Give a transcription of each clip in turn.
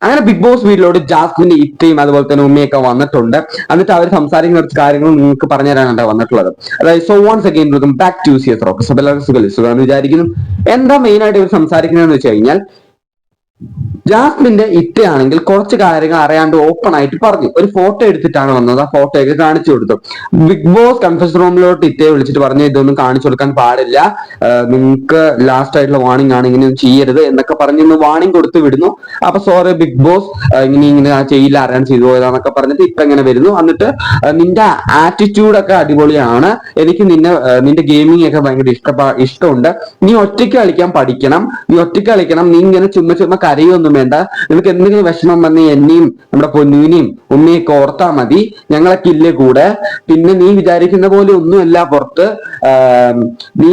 അങ്ങനെ big boss വീട്ടിലോട്ട് ജാസ്മിന്റെ ഇത്തയും അതുപോലെ തന്നെ ഉമ്മയൊക്കെ വന്നിട്ടുണ്ട്. എന്നിട്ട് അവർ സംസാരിക്കുന്ന കുറച്ച് കാര്യങ്ങൾ നിങ്ങൾക്ക് പറഞ്ഞു തരാനാണ് വന്നിട്ടുള്ളത്. അതായത് so once again welcome back to Zeus Rock. So എല്ലാവർക്കും സുഖമെന്ന് വിചാരിക്കുന്നു. എന്താ മെയിൻ ആയിട്ട് ഇവർ സംസാരിക്കുന്നതെന്ന് വെച്ച് കഴിഞ്ഞാൽ, ജാസ്മിന്റെ ഇത്തയാണെങ്കിൽ കുറച്ച് കാര്യങ്ങൾ അറിയാണ്ട് ഓപ്പൺ ആയിട്ട് പറഞ്ഞു. ഒരു ഫോട്ടോ എടുത്തിട്ടാണ് വന്നത്, ആ ഫോട്ടോ ഒക്കെ കാണിച്ചു കൊടുത്തു. ബിഗ് ബോസ് കൺഫ്യൂഷൻ റൂമിലോട്ട് ഇത്തയെ വിളിച്ചിട്ട് പറഞ്ഞു, ഇതൊന്നും കാണിച്ചു കൊടുക്കാൻ പാടില്ല, നിങ്ങൾക്ക് ലാസ്റ്റ് ആയിട്ടുള്ള വാണിംഗ് ആണ്, ഇങ്ങനെയൊന്നും ചെയ്യരുത് എന്നൊക്കെ പറഞ്ഞ് വാണിംഗ് കൊടുത്തു വിടുന്നു. അപ്പൊ സോറി ബിഗ് ബോസ്, ഇങ്ങനെ ചെയ്യില്ല, അറിയാൻ ചെയ്തു പോയതാന്നൊക്കെ പറഞ്ഞിട്ട് ഇപ്പൊ ഇങ്ങനെ വരുന്നു. എന്നിട്ട് നിന്റെ ആറ്റിറ്റ്യൂഡ് ഒക്കെ അടിപൊളിയാണ്, എനിക്ക് നിന്റെ ഗെയിമിംഗ് ഒക്കെ ഭയങ്കര ഇഷ്ടമുണ്ട്, നീ ഒറ്റയ്ക്ക് കളിക്കാൻ പഠിക്കണം, നീ ഇങ്ങനെ ചുമ്മാ കരയൊന്നും വേണ്ട, നിനക്ക് എന്തെങ്കിലും വിഷമം വന്ന് എന്നെയും നമ്മുടെ പൊന്നൂനെയും ഉമ്മയൊക്കെ ഓർത്താ മതി, ഞങ്ങളൊക്കെ ഇല്ലേ കൂടെ, പിന്നെ നീ വിചാരിക്കുന്ന പോലെ ഒന്നുമല്ല പുറത്ത്, നീ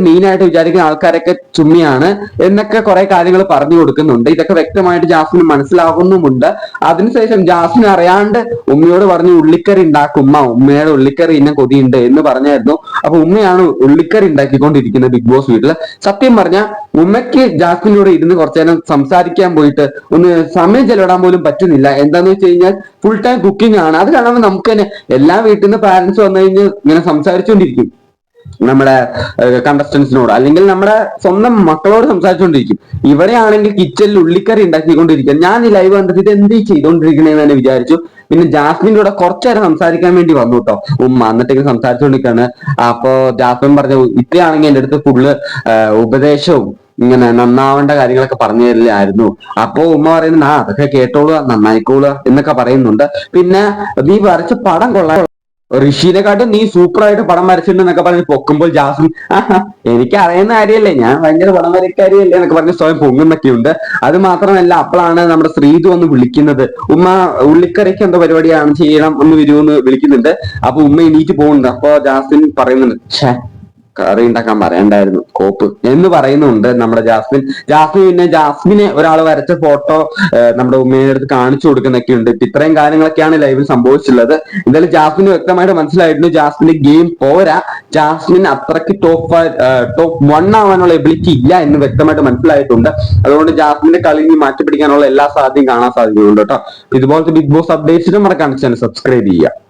മെയിനായിട്ട് വിചാരിക്കുന്ന ആൾക്കാരൊക്കെ ചുമ്മിയാണ് എന്നൊക്കെ കുറെ കാര്യങ്ങൾ പറഞ്ഞു കൊടുക്കുന്നുണ്ട്. ഇതൊക്കെ വ്യക്തമായിട്ട് ജാസ്മിന് മനസ്സിലാകുന്നുമുണ്ട്. അതിനുശേഷം ജാസ്മിൻ അറിയാണ്ട് ഉമ്മയോട് പറഞ്ഞു, ഉള്ളിക്കറി ഉണ്ടാക്കും ഉമ്മയുടെ ഉള്ളിക്കറി ഇന്നെ കൊതിയുണ്ട് എന്ന് പറഞ്ഞായിരുന്നു. അപ്പൊ ഉമ്മയാണ് ഉള്ളിക്കറി ഉണ്ടാക്കിക്കൊണ്ടിരിക്കുന്നത് ബിഗ് ബോസ് വീട്ടില്. സത്യം പറഞ്ഞ ഉമ്മയ്ക്ക് ജാസ്മിനോട് ഇരുന്ന് കുറച്ചു നേരം സംസാരിക്കാൻ പോയിട്ട് ഒന്ന് സമയം ചെലവിടാൻ പോലും പറ്റുന്നില്ല. എന്താന്ന് വെച്ച് കഴിഞ്ഞാൽ ഫുൾ ടൈം കുക്കിംഗ് ആണ്. അത് കാണുമ്പോൾ നമുക്ക് തന്നെ എല്ലാ വീട്ടിൽ നിന്ന് പാരന്റ്സ് വന്നു കഴിഞ്ഞ് ഇങ്ങനെ സംസാരിച്ചുകൊണ്ടിരിക്കും നമ്മുടെ കണ്ടസ്റ്റൻസിനോട്, അല്ലെങ്കിൽ നമ്മുടെ സ്വന്തം മക്കളോട് സംസാരിച്ചുകൊണ്ടിരിക്കും. ഇവിടെയാണെങ്കിൽ കിച്ചണിൽ ഉള്ളിക്കറി ഉണ്ടാക്കിക്കൊണ്ടിരിക്കുക. ഞാൻ ഈ ലൈവ് കണ്ടിട്ട് ഇത് എന്ത് ചെയ്തുകൊണ്ടിരിക്കണേന്ന് തന്നെ വിചാരിച്ചു. പിന്നെ ജാസ്മിൻ്റെ കൂടെ കുറച്ചേരം സംസാരിക്കാൻ വേണ്ടി വന്നു കേട്ടോ ഉമ്മ. എന്നിട്ട് സംസാരിച്ചുകൊണ്ടിരിക്കുകയാണ്. അപ്പോ ജാസ്മിൻ പറഞ്ഞു, ഇത്രയാണെങ്കിൽ എൻ്റെ അടുത്ത് ഫുള്ള് ഉപദേശവും ഇങ്ങനെ നന്നാവേണ്ട കാര്യങ്ങളൊക്കെ പറഞ്ഞു തരില്ലായിരുന്നു. അപ്പോ ഉമ്മ പറയുന്നത്, അതൊക്കെ കേട്ടോളുക, നന്നായിക്കോളുക എന്നൊക്കെ പറയുന്നുണ്ട്. പിന്നെ നീ വരച്ച പടം കൊള്ളാം, ഋഷിനെക്കാട്ടും നീ സൂപ്പറായിട്ട് പടം വരച്ചിട്ടുണ്ടെന്നൊക്കെ പറഞ്ഞ് പൊക്കുമ്പോൾ ജാസ്മിൻ, എനിക്ക് അറിയുന്ന കാര്യമല്ലേ, ഞാൻ ഭയങ്കര പടം വരക്കാരിയല്ലേ എന്നൊക്കെ പറഞ്ഞ് സ്വയം പൊങ്ങുന്നൊക്കെയുണ്ട്. അത് മാത്രമല്ല, അപ്പോഴാണ് നമ്മുടെ ശ്രീതു വന്ന് വിളിക്കുന്നത്. ഉമ്മ ഉള്ളിക്കറിക്ക് എന്തോ പരിപാടിയാണ്, ചെയ്യണം ഒന്ന് വരുമെന്ന് വിളിക്കുന്നുണ്ട്. അപ്പൊ ഉമ്മ എണീറ്റ് പോകുന്നുണ്ട്. അപ്പൊ ജാസ്മിൻ പറയുന്നുണ്ട്, കറി ഉണ്ടാക്കാൻ പറയണ്ടായിരുന്നു കോപ്പ് എന്ന് പറയുന്നുണ്ട് നമ്മുടെ ജാസ്മിൻ. പിന്നെ ജാസ്മിനെ ഒരാൾ വരച്ച ഫോട്ടോ നമ്മുടെ ഉമ്മയുടെ അടുത്ത് കാണിച്ചു കൊടുക്കുന്നൊക്കെ ഉണ്ട്. ഇത്രയും കാര്യങ്ങളൊക്കെയാണ് ലൈവിൽ സംഭവിച്ചിട്ടുള്ളത്. എന്തായാലും ജാസ്മിന് വ്യക്തമായിട്ട് മനസ്സിലായിരുന്നു ജാസ്മിന്റെ ഗെയിം പോരാ, ജാസ്മിൻ അത്രയ്ക്ക് ടോപ്പ് 1 ആവാനുള്ള എബിലിറ്റി ഇല്ല എന്ന് വ്യക്തമായിട്ട് മനസ്സിലായിട്ടുണ്ട്. അതുകൊണ്ട് ജാസ്മിന്റെ കളി മാറ്റി പിടിക്കാനുള്ള എല്ലാ സാധ്യതയും കാണാൻ സാധ്യതയുണ്ട് കേട്ടോ. ഇതുപോലത്തെ ബിഗ് ബോസ് അപ്ഡേറ്റ്സിനും മറക്കാണ് ചാനൽ സബ്സ്ക്രൈബ് ചെയ്യുക.